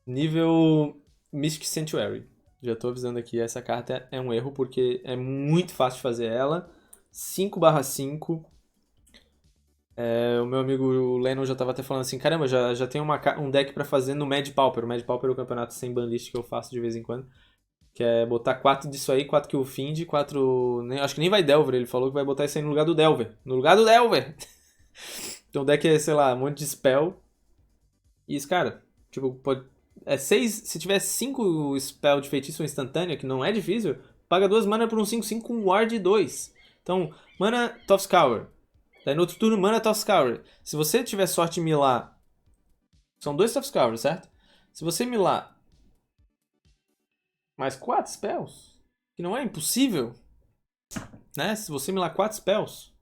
Nível Mystic Sanctuary. Já tô avisando aqui, essa carta é um erro porque é muito fácil de fazer ela. 5/5. O meu amigo Lennon já tava até falando assim, caramba, já tem um deck pra fazer no Mad Pauper. O Mad Pauper é o campeonato sem banlist que eu faço de vez em quando. Que é botar 4 disso aí, 4 que o Find, 4... Acho que nem vai Delver, ele falou que vai botar isso aí no lugar do Delver. No lugar do Delver! Então o deck é, sei lá, um monte de spell. E isso, cara, tipo, pode... É 6... Se tiver 5 spell de feitiço instantâneo, que não é difícil, paga 2 mana por um 5/5 com Ward 2. Então, mana Top Scour. Daí no outro turno, mana Top Scour. Se você tiver sorte em milar... São 2 Top Scour, certo? Se você milar mais 4 spells, que não é impossível, né? Se você milar 4 spells,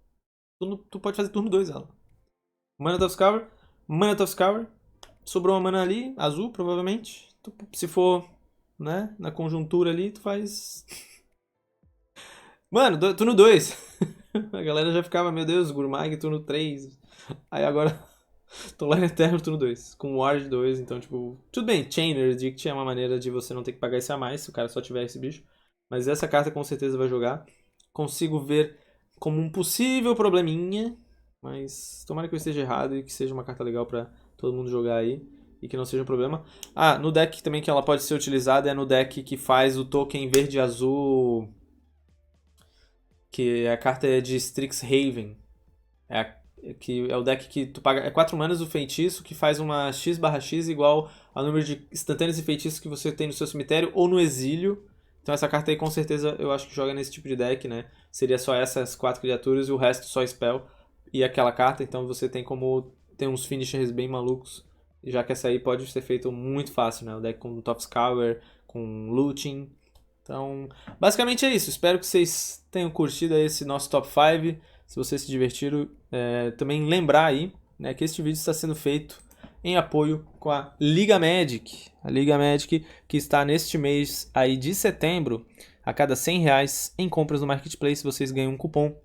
tu pode fazer turno 2 ela. Mana Top Scour, Mana Top Scour. Sobrou uma mana ali, azul, provavelmente. Se for, né, na conjuntura ali, tu faz... Mano, turno 2. A galera já ficava, meu Deus, Gurmag, turno 3. Aí agora, tô lá em Eterno, turno 2. Com Ward 2, então, tipo... Tudo bem, Chainer Edict é uma maneira de você não ter que pagar esse a mais, se o cara só tiver esse bicho. Mas essa carta com certeza vai jogar. Consigo ver como um possível probleminha, mas tomara que eu esteja errado e que seja uma carta legal pra todo mundo jogar aí e que não seja um problema. Ah, no deck também que ela pode ser utilizada é no deck que faz o token verde e azul, que a carta é de Strixhaven. Que é o deck que tu paga. É 4 manas o feitiço que faz uma X/X igual ao número de instantâneos e feitiços que você tem no seu cemitério ou no exílio. Então essa carta aí com certeza eu acho que joga nesse tipo de deck, né? Seria só essas 4 criaturas e o resto só spell e aquela carta. Então você tem como ter uns finishers bem malucos. Já que essa aí pode ser feito muito fácil, né? O deck com Top Scour, com Looting. Então, basicamente é isso. Espero que vocês tenham curtido esse nosso Top 5. Se vocês se divertiram, também lembrar aí, né, que este vídeo está sendo feito em apoio com a Liga Magic. A Liga Magic que está neste mês aí de setembro, a cada R$ 100 em compras no Marketplace, vocês ganham um cupom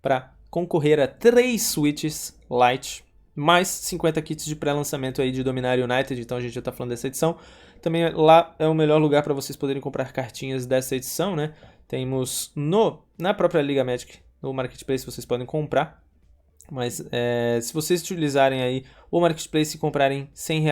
para concorrer a 3 Switches Lite, mais 50 kits de pré-lançamento aí de Dominar United, então a gente já está falando dessa edição. Também lá é o melhor lugar para vocês poderem comprar cartinhas dessa edição, né? Temos na própria Liga Magic, no Marketplace, vocês podem comprar. Mas se vocês utilizarem aí o Marketplace e comprarem R$ 100,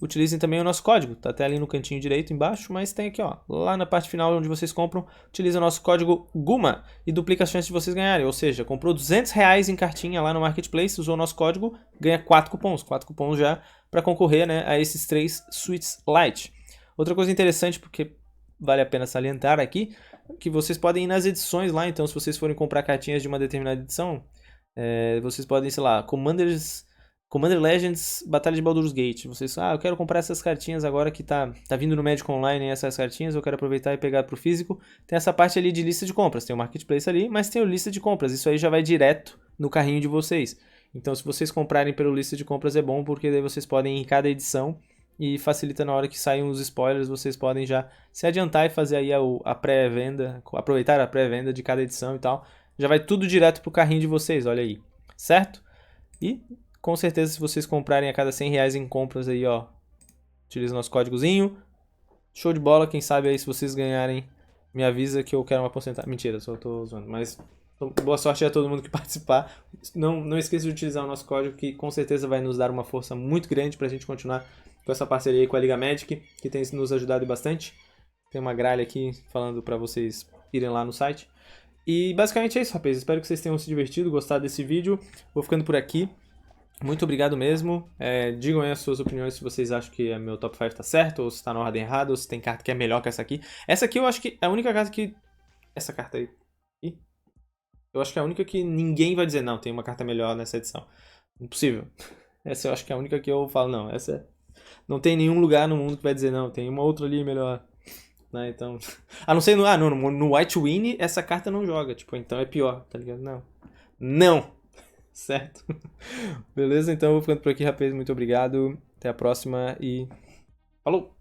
utilizem também o nosso código. Tá até ali no cantinho direito embaixo, mas tem aqui, ó, lá na parte final onde vocês compram, utiliza o nosso código GUMA e duplica a chance de vocês ganharem. Ou seja, comprou R$ 200 em cartinha lá no Marketplace, usou o nosso código, ganha 4 cupons. 4 cupons já para concorrer, né, a esses 3 Suites Lite. Outra coisa interessante, porque vale a pena salientar aqui, que vocês podem ir nas edições lá. Então, se vocês forem comprar cartinhas de uma determinada edição, vocês podem, sei lá, Commander Legends, Batalha de Baldur's Gate. Vocês, eu quero comprar essas cartinhas agora que tá vindo no Magic Online, essas cartinhas, eu quero aproveitar e pegar pro físico. Tem essa parte ali de lista de compras, tem o Marketplace ali, mas tem o lista de compras. Isso aí já vai direto no carrinho de vocês. Então, se vocês comprarem pelo lista de compras é bom, porque daí vocês podem ir em cada edição e facilita na hora que saem os spoilers, vocês podem já se adiantar e fazer aí a pré-venda, aproveitar a pré-venda de cada edição e tal. Já vai tudo direto pro carrinho de vocês, olha aí, certo? E com certeza se vocês comprarem a cada R$ 100 em compras aí, ó, utiliza o nosso códigozinho, show de bola. Quem sabe aí se vocês ganharem, me avisa que eu quero uma porcentagem. Mentira, só tô zoando, mas Boa sorte a todo mundo que participar. Não esqueça de utilizar o nosso código, que com certeza vai nos dar uma força muito grande pra gente continuar com essa parceria aí com a Liga Magic, que tem nos ajudado bastante. Tem uma gralha aqui falando pra vocês irem lá no site. E basicamente é isso, rapaz. Espero que vocês tenham se divertido, gostado desse vídeo. Vou ficando por aqui. Muito obrigado mesmo. Digam aí as suas opiniões se vocês acham que meu top 5 tá certo, ou se tá na ordem errada, ou se tem carta que é melhor que essa aqui. Essa aqui eu acho que é a única carta que... Essa carta aí. Ih. Eu acho que é a única que ninguém vai dizer, não, tem uma carta melhor nessa edição. Impossível. Essa eu acho que é a única que eu falo, não, essa... Não tem nenhum lugar no mundo que vai dizer, não, tem uma outra ali melhor. Né, então... A não ser no White Winnie, essa carta não joga, tipo, então é pior, tá ligado? Não. Não! Certo? Beleza? Então eu vou ficando por aqui, rapaz. Muito obrigado. Até a próxima e falou!